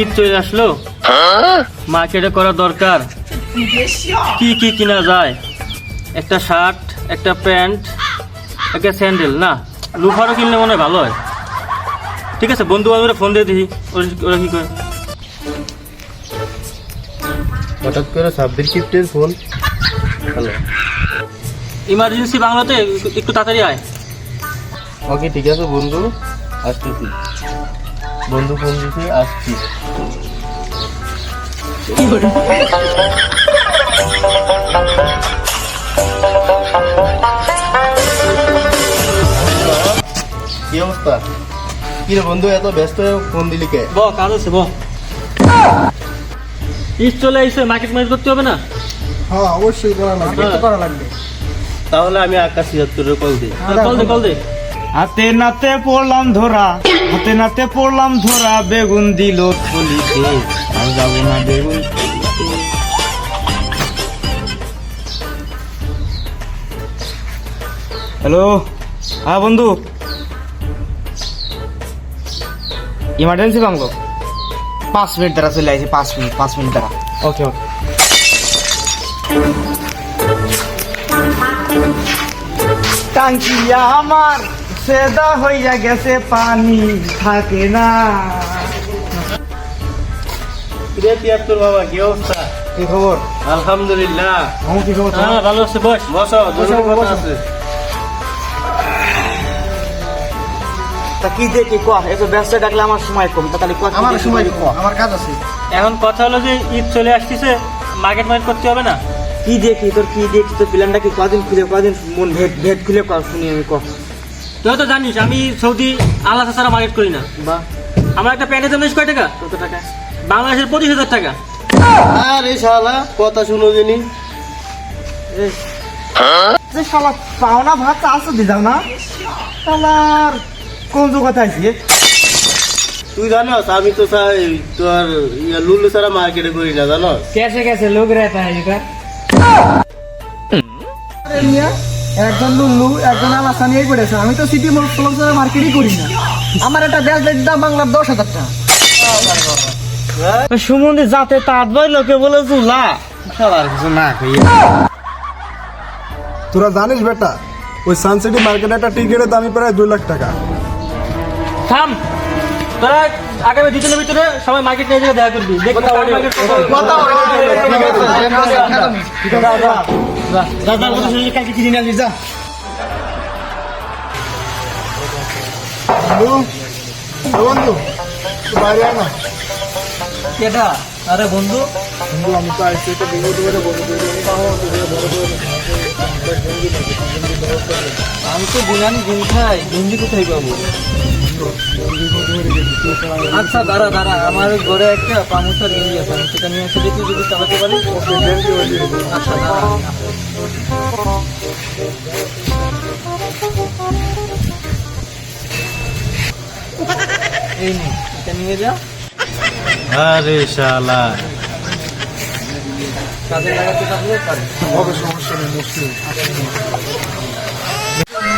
ঈদ চলে আসলো, মার্কেটে করা দরকার। কি কি কিনা যায়? একটা শার্ট, একটা প্যান্ট, একটা স্যান্ডেল, না লুফারও কিনলে মনে হয় ভালো হয়। ঠিক আছে, বন্ধু বান্ধবরা ফোন দিয়ে দিই, ওরা কি করে। হঠাৎ করে সাব্বির কিপ্টের ফোন। হ্যালো, ইমার্জেন্সি বাংলাতে, একটু তাড়াতাড়ি আয়। ওকে ঠিক আছে বন্ধু, আসতেছি। বন্ধু ফোন দিতে আসছি। কি অবস্থা? কি রে বন্ধু, এত ব্যস্ত হয়ে ফোন দিলি কে? কাজ আছে ঈদ চলে আইসে, মার্কেট ম্যানেজ করতে হবে না? হ্যাঁ অবশ্যই করা লাগবে। তাহলে আমি আকাশ ৭৬ কল দিই। কল দে। হাতে নাতে পড়লাম ধরা, বেগুন দিল থলিতে, আর যাব না বেগুন। হ্যালো, হ্যাঁ বন্ধু, ইমার্জেন্সি বাংলো 5 মিনিট দ্বারা চলে আসি। 5 মিনিট দ্বারা। ওকে। টাঙ্কিয়া আমার সেদা হইয়া গেছে, পানি থাকে না। কিরে তিয়াত্তর বাবা, কি অবস্থা? কি খবর? আলহামদুলিল্লাহ। আমার কি খবর? হ্যাঁ ভালো আছে, বস। বসো, কথা আছে। তা কি দেখি ক, এত ব্যস্ত ডাকলে আমার সময় কম, তাহলে আমার সময় আমার কাজ আছে। এখন কথা হলো যে ঈদ চলে আসতেছে, মার্কেট ম্যানেজ করতে হবে না? কি দেখি তোর প্ল্যানটা কি? কদিন মন ভেদ খুলে কর, শুনি আমি ক। তুই তো জানিস আমি সৌদি আলাদা ছাড়া মার্কেট করি না। বা আমার একটা প্যান্টের দাম কয় টাকা? কত টাকা? বাংলাদেশের 25,000 টাকা। আরে শালা, কথা শুনো জানি। যে শালা পাওনা ভাত আসো দি যাও না, শালার কোন কথা আছে? তুই জানোস আমি তো তোর লুলু ছাড়া মার্কেটে করি না, জানোস? कैसे लोग रहता है इधर? আরে মিয়া, একজন লুল্লু একজন আলাসা নিয়েই পড়েছে। আমি তো সিটি মল মার্কেটই করি না। আমার একটা ব্যাসলেটের দাম বাংলার 10,000 টাকা। সুমন্দি যাতে তাঁত বই লোকে বলে চুলা, শালার কিছু না খাইয়ে। তোরা জানিস বেটা, ওই সানসিটি মার্কেটে একটা টিকিটের দামই প্রায় 2 লাখ টাকা। থাম, তোরা আগামী 2 দিনের ভিতরে সবাই মার্কেট নিয়ে যেয়ে দেখা করবি। দেখবি কার market কত। যা কথা শুনলি কালকে কিনে নিয়ে যা। বন্ধু বাইরে আয় না। কেটা? আরে বন্ধু, বন্ধু আমি তো আইসি একটা বিপদ করে বন্ধু আমি তো বুঝানি ঘুম খাই, গেঞ্জি কোথায় পাবো? আচ্ছা দাঁড়া, আমার ঘরে একটা পামুসার গেঞ্জি আছে, আমি সেটা নিয়ে এসে দেখি যদি চালাতে পারি। আচ্ছা দাঁড়া, এই নে, এটা নিয়ে যা, আরে শালা, কাজে লাগাতে থাকলে পারি। সমস্যা নেই, মুশকিল।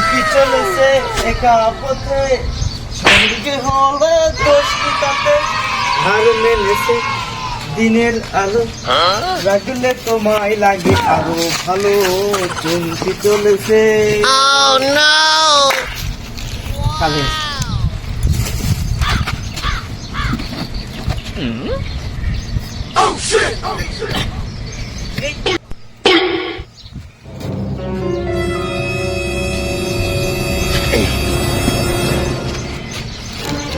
কি চলেছে একা পথে, সঙ্গে হলে দোষ কি তাতে, হার মেলেছে দিনের আলো, রাখলে তোমায় লাগে আরো ভালো, চলতি চলেছে। কাজে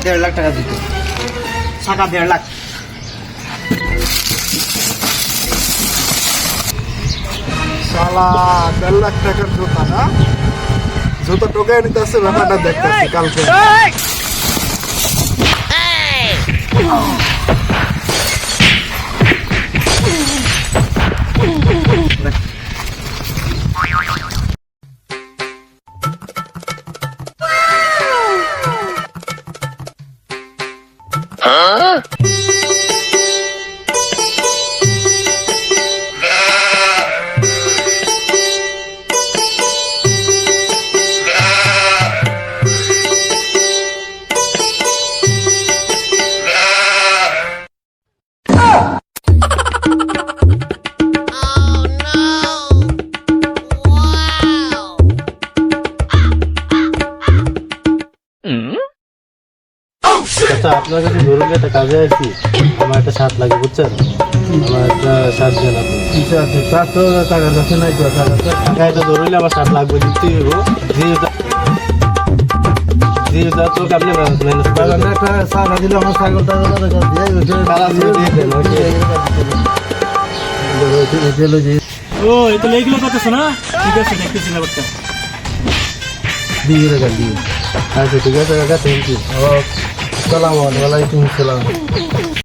দেড় লাখ টাকা দিত, টাকা 1.5 লাখ। শালা 1.5 লাখ টাকার জুতা না, জুতা টোকায় নিতে আসছে, ব্যাপারটা দেখতেছি কালকে। চাচা আপনার কাছে ধরুন একটা কাজে আছি, আমার একটা শার্ট লাগে বুঝছেন, আমার একটা শার্ট দেন আপনি। তার তো টাকার কাছে নাই তো, টাকা এটা ধরলে আমার শার্ট লাগবে, দিতে হইব। দিয়ে দাও তো আপনি ম্যানেজ করেন। একটা সারা দিলে আমার ছাগলটা দিয়ে ও এই তো এইগুলো করতেছো না? ঠিক আছে, দেখতেছি ব্যাপারটা। দিয়ে রাখা দিয়ে। আচ্ছা ঠিক আছে কাকা, থ্যাংক ইউ। সালাম আলাইকুম সালাম।